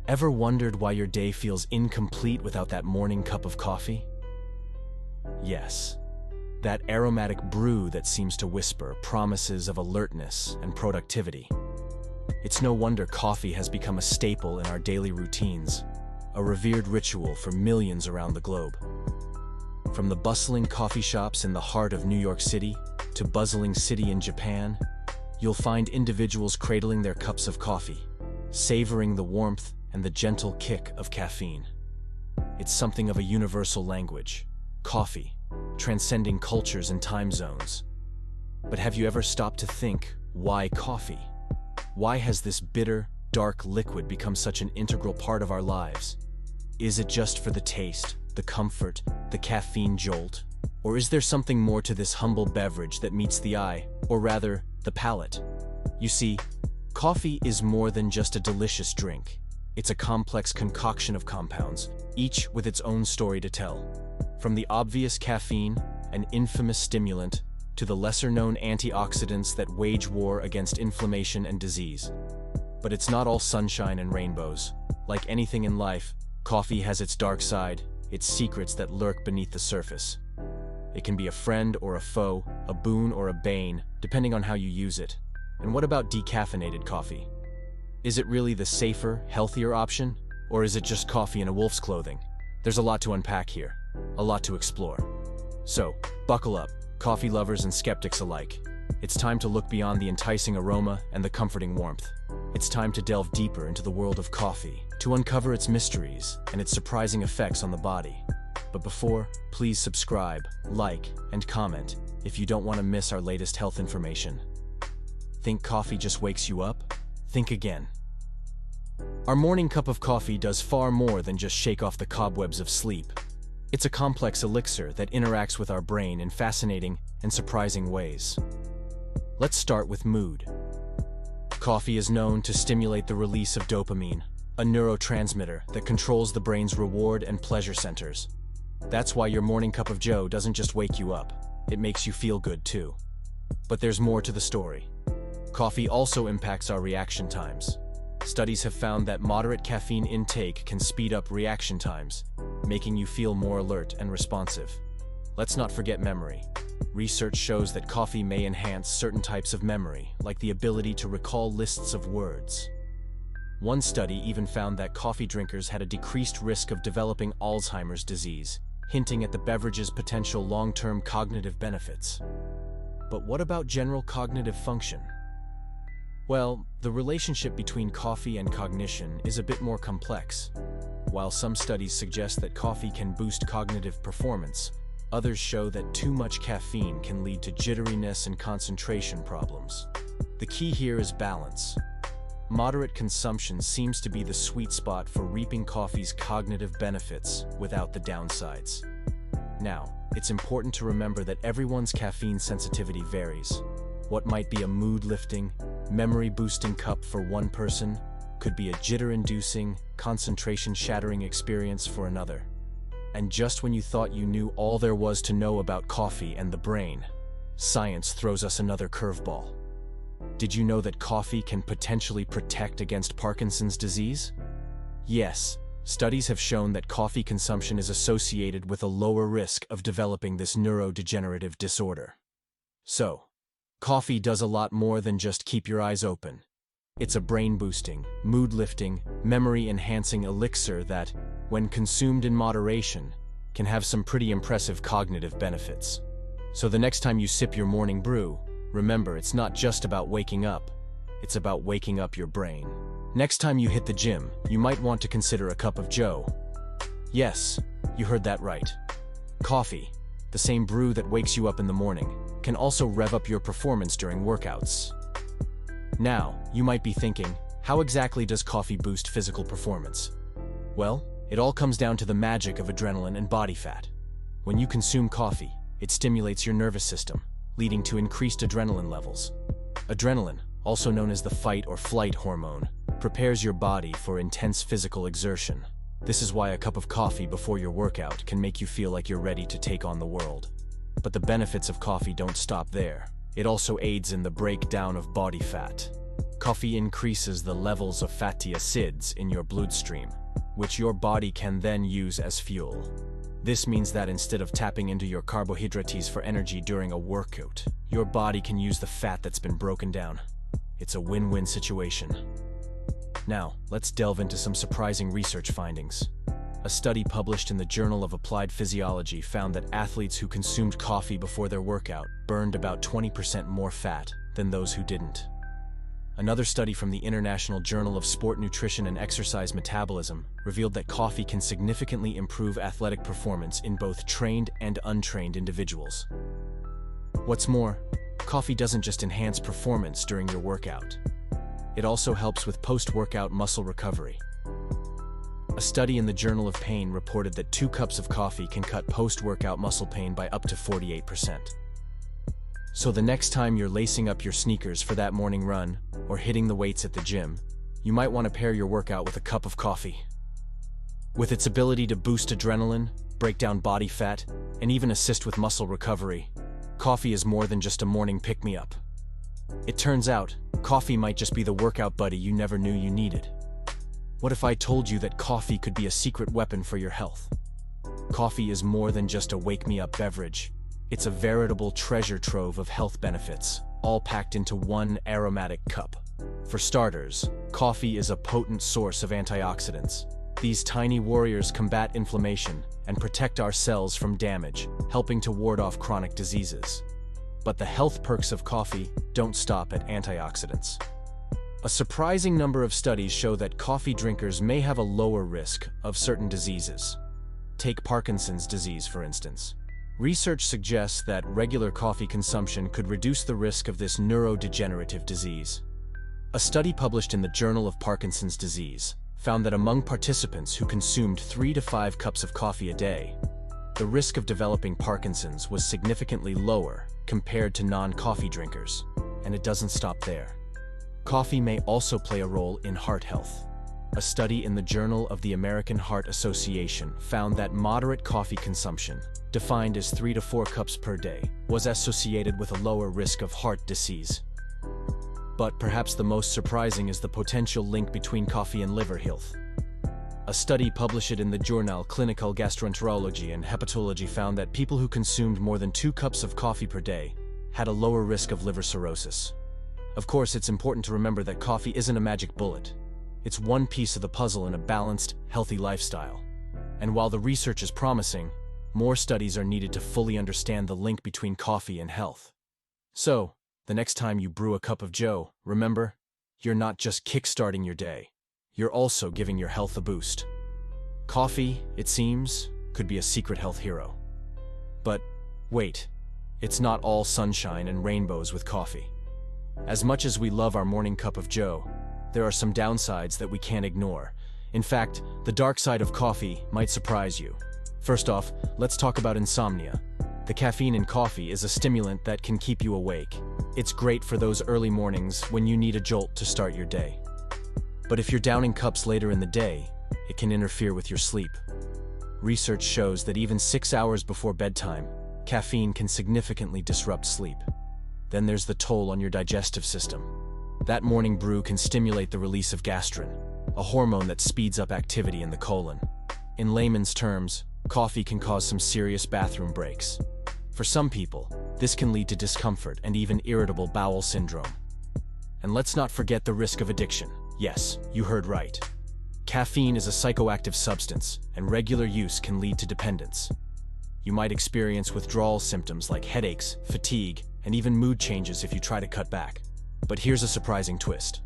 Ever wondered why your day feels incomplete without that morning cup of coffee? Yes, that aromatic brew that seems to whisper promises of alertness and productivity. It's no wonder coffee has become a staple in our daily routines, a revered ritual for millions around the globe. From the bustling coffee shops in the heart of New York City to bustling city in Japan, you'll find individuals cradling their cups of coffee, savoring the warmth and the gentle kick of caffeine. It's something of a universal language, coffee, transcending cultures and time zones. But have you ever stopped to think, why coffee? Why has this bitter, dark liquid become such an integral part of our lives? Is it just for the taste, the comfort, the caffeine jolt? Or is there something more to this humble beverage that meets the eye, or rather, the palate? You see, coffee is more than just a delicious drink. It's a complex concoction of compounds, each with its own story to tell. From the obvious caffeine, an infamous stimulant, to the lesser-known antioxidants that wage war against inflammation and disease. But it's not all sunshine and rainbows. Like anything in life, coffee has its dark side, its secrets that lurk beneath the surface. It can be a friend or a foe, a boon or a bane, depending on how you use it. And what about decaffeinated coffee? Is it really the safer, healthier option? Or is it just coffee in a wolf's clothing? There's a lot to unpack here, a lot to explore. So, buckle up, coffee lovers and skeptics alike. It's time to look beyond the enticing aroma and the comforting warmth. It's time to delve deeper into the world of coffee, to uncover its mysteries and its surprising effects on the body. But before, please subscribe, like, and comment if you don't want to miss our latest health information. Think coffee just wakes you up? Think again. Our morning cup of coffee does far more than just shake off the cobwebs of sleep. It's a complex elixir that interacts with our brain in fascinating and surprising ways. Let's start with mood. Coffee is known to stimulate the release of dopamine, a neurotransmitter that controls the brain's reward and pleasure centers. That's why your morning cup of joe doesn't just wake you up, it makes you feel good too. But there's more to the story. Coffee also impacts our reaction times. Studies have found that moderate caffeine intake can speed up reaction times, making you feel more alert and responsive. Let's not forget memory. Research shows that coffee may enhance certain types of memory, like the ability to recall lists of words. One study even found that coffee drinkers had a decreased risk of developing Alzheimer's disease, hinting at the beverage's potential long-term cognitive benefits. But what about general cognitive function? Well, the relationship between coffee and cognition is a bit more complex. While some studies suggest that coffee can boost cognitive performance, others show that too much caffeine can lead to jitteriness and concentration problems. The key here is balance. Moderate consumption seems to be the sweet spot for reaping coffee's cognitive benefits without the downsides. Now, it's important to remember that everyone's caffeine sensitivity varies. What might be a mood-lifting, memory-boosting cup for one person could be a jitter-inducing, concentration-shattering experience for another. And just when you thought you knew all there was to know about coffee and the brain, science throws us another curveball. Did you know that coffee can potentially protect against Parkinson's disease? Yes, studies have shown that coffee consumption is associated with a lower risk of developing this neurodegenerative disorder. So, coffee does a lot more than just keep your eyes open. It's a brain-boosting, mood-lifting, memory-enhancing elixir that, when consumed in moderation, can have some pretty impressive cognitive benefits. So the next time you sip your morning brew, remember it's not just about waking up, it's about waking up your brain. Next time you hit the gym, you might want to consider a cup of joe. Yes, you heard that right. Coffee, the same brew that wakes you up in the morning, can also rev up your performance during workouts. Now, you might be thinking, how exactly does coffee boost physical performance? Well, it all comes down to the magic of adrenaline and body fat. When you consume coffee, it stimulates your nervous system, leading to increased adrenaline levels. Adrenaline, also known as the fight or flight hormone, prepares your body for intense physical exertion. This is why a cup of coffee before your workout can make you feel like you're ready to take on the world. But the benefits of coffee don't stop there. It also aids in the breakdown of body fat. Coffee increases the levels of fatty acids in your bloodstream, which your body can then use as fuel. This means that instead of tapping into your carbohydrates for energy during a workout, your body can use the fat that's been broken down. It's a win-win situation. Now, let's delve into some surprising research findings. A study published in the Journal of Applied Physiology found that athletes who consumed coffee before their workout burned about 20% more fat than those who didn't. Another study from the International Journal of Sport Nutrition and Exercise Metabolism revealed that coffee can significantly improve athletic performance in both trained and untrained individuals. What's more, coffee doesn't just enhance performance during your workout. It also helps with post-workout muscle recovery. A study in the Journal of Pain reported that 2 cups of coffee can cut post-workout muscle pain by up to 48%. So the next time you're lacing up your sneakers for that morning run or hitting the weights at the gym, you might want to pair your workout with a cup of coffee. With its ability to boost adrenaline, break down body fat, and even assist with muscle recovery, coffee is more than just a morning pick-me-up. It turns out, coffee might just be the workout buddy you never knew you needed. What if I told you that coffee could be a secret weapon for your health? Coffee is more than just a wake-me-up beverage. It's a veritable treasure trove of health benefits, all packed into one aromatic cup. For starters, coffee is a potent source of antioxidants. These tiny warriors combat inflammation and protect our cells from damage, helping to ward off chronic diseases. But the health perks of coffee don't stop at antioxidants. A surprising number of studies show that coffee drinkers may have a lower risk of certain diseases. Take Parkinson's disease, for instance. Research suggests that regular coffee consumption could reduce the risk of this neurodegenerative disease. A study published in the Journal of Parkinson's Disease found that among participants who consumed 3 to 5 cups of coffee a day, the risk of developing Parkinson's was significantly lower compared to non-coffee drinkers. And it doesn't stop there. Coffee may also play a role in heart health. A study in the Journal of the American Heart Association found that moderate coffee consumption, defined as 3 to 4 cups per day, was associated with a lower risk of heart disease. But perhaps the most surprising is the potential link between coffee and liver health. A study published in the journal Clinical Gastroenterology and Hepatology found that people who consumed more than 2 cups of coffee per day had a lower risk of liver cirrhosis. Of course, it's important to remember that coffee isn't a magic bullet. It's one piece of the puzzle in a balanced, healthy lifestyle. And while the research is promising, more studies are needed to fully understand the link between coffee and health. So, the next time you brew a cup of joe, remember, you're not just kickstarting your day. You're also giving your health a boost. Coffee, it seems, could be a secret health hero. But wait, it's not all sunshine and rainbows with coffee. As much as we love our morning cup of joe, there are some downsides that we can't ignore. In fact, the dark side of coffee might surprise you. First off, let's talk about insomnia. The caffeine in coffee is a stimulant that can keep you awake. It's great for those early mornings when you need a jolt to start your day. But if you're downing cups later in the day, it can interfere with your sleep. Research shows that even 6 hours before bedtime, caffeine can significantly disrupt sleep. Then there's the toll on your digestive system. That morning brew can stimulate the release of gastrin, a hormone that speeds up activity in the colon. In layman's terms, coffee can cause some serious bathroom breaks. For some people, this can lead to discomfort and even irritable bowel syndrome. And let's not forget the risk of addiction. Yes, you heard right. Caffeine is a psychoactive substance, and regular use can lead to dependence. You might experience withdrawal symptoms like headaches, fatigue, and even mood changes if you try to cut back. But here's a surprising twist.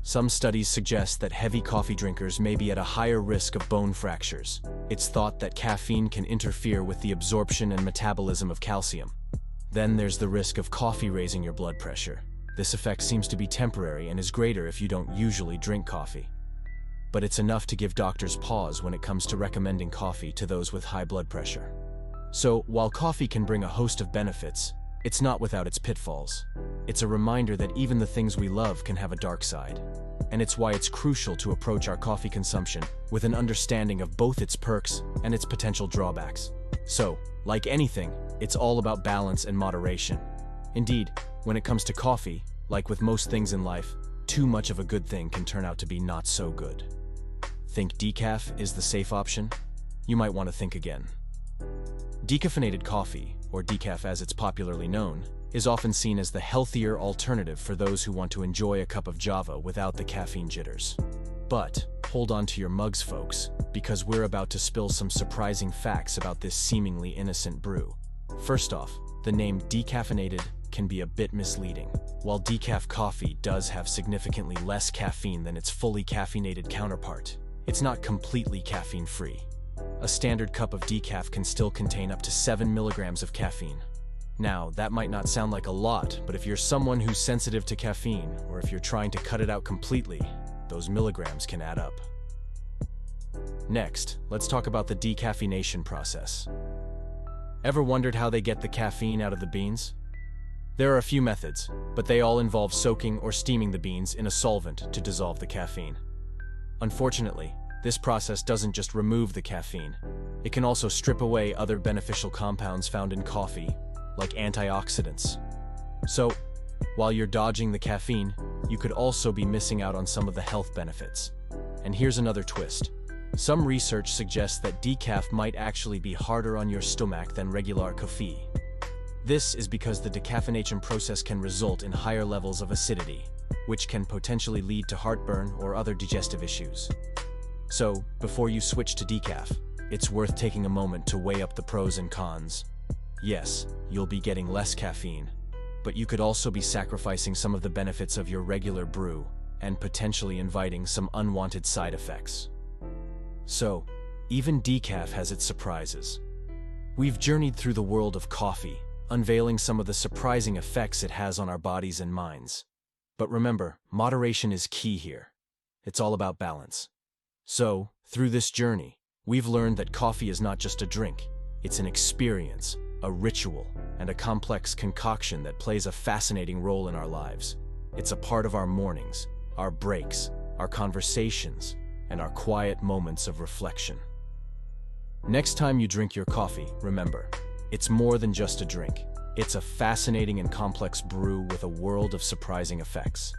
Some studies suggest that heavy coffee drinkers may be at a higher risk of bone fractures. It's thought that caffeine can interfere with the absorption and metabolism of calcium. Then there's the risk of coffee raising your blood pressure. This effect seems to be temporary and is greater if you don't usually drink coffee. But it's enough to give doctors pause when it comes to recommending coffee to those with high blood pressure. So, while coffee can bring a host of benefits, it's not without its pitfalls. It's a reminder that even the things we love can have a dark side. And it's why it's crucial to approach our coffee consumption with an understanding of both its perks and its potential drawbacks. So, like anything, it's all about balance and moderation. Indeed, when it comes to coffee, like with most things in life, too much of a good thing can turn out to be not so good. Think decaf is the safe option? You might want to think again. Decaffeinated coffee, or decaf as it's popularly known, is often seen as the healthier alternative for those who want to enjoy a cup of Java without the caffeine jitters. But hold on to your mugs, folks, because we're about to spill some surprising facts about this seemingly innocent brew. First off, the name decaffeinated can be a bit misleading. While decaf coffee does have significantly less caffeine than its fully caffeinated counterpart, it's not completely caffeine-free. A standard cup of decaf can still contain up to 7 milligrams of caffeine. Now, that might not sound like a lot, but if you're someone who's sensitive to caffeine, or if you're trying to cut it out completely, those milligrams can add up. Next, let's talk about the decaffeination process. Ever wondered how they get the caffeine out of the beans? There are a few methods, but they all involve soaking or steaming the beans in a solvent to dissolve the caffeine. Unfortunately, this process doesn't just remove the caffeine. It can also strip away other beneficial compounds found in coffee, like antioxidants. So, while you're dodging the caffeine, you could also be missing out on some of the health benefits. And here's another twist. Some research suggests that decaf might actually be harder on your stomach than regular coffee. This is because the decaffeination process can result in higher levels of acidity, which can potentially lead to heartburn or other digestive issues. So, before you switch to decaf, it's worth taking a moment to weigh up the pros and cons. Yes, you'll be getting less caffeine, but you could also be sacrificing some of the benefits of your regular brew and potentially inviting some unwanted side effects. So, even decaf has its surprises. We've journeyed through the world of coffee, unveiling some of the surprising effects it has on our bodies and minds. But remember, moderation is key here. It's all about balance. So, through this journey, we've learned that coffee is not just a drink, it's an experience, a ritual, and a complex concoction that plays a fascinating role in our lives. It's a part of our mornings, our breaks, our conversations, and our quiet moments of reflection. Next time you drink your coffee, remember, it's more than just a drink. It's a fascinating and complex brew with a world of surprising effects.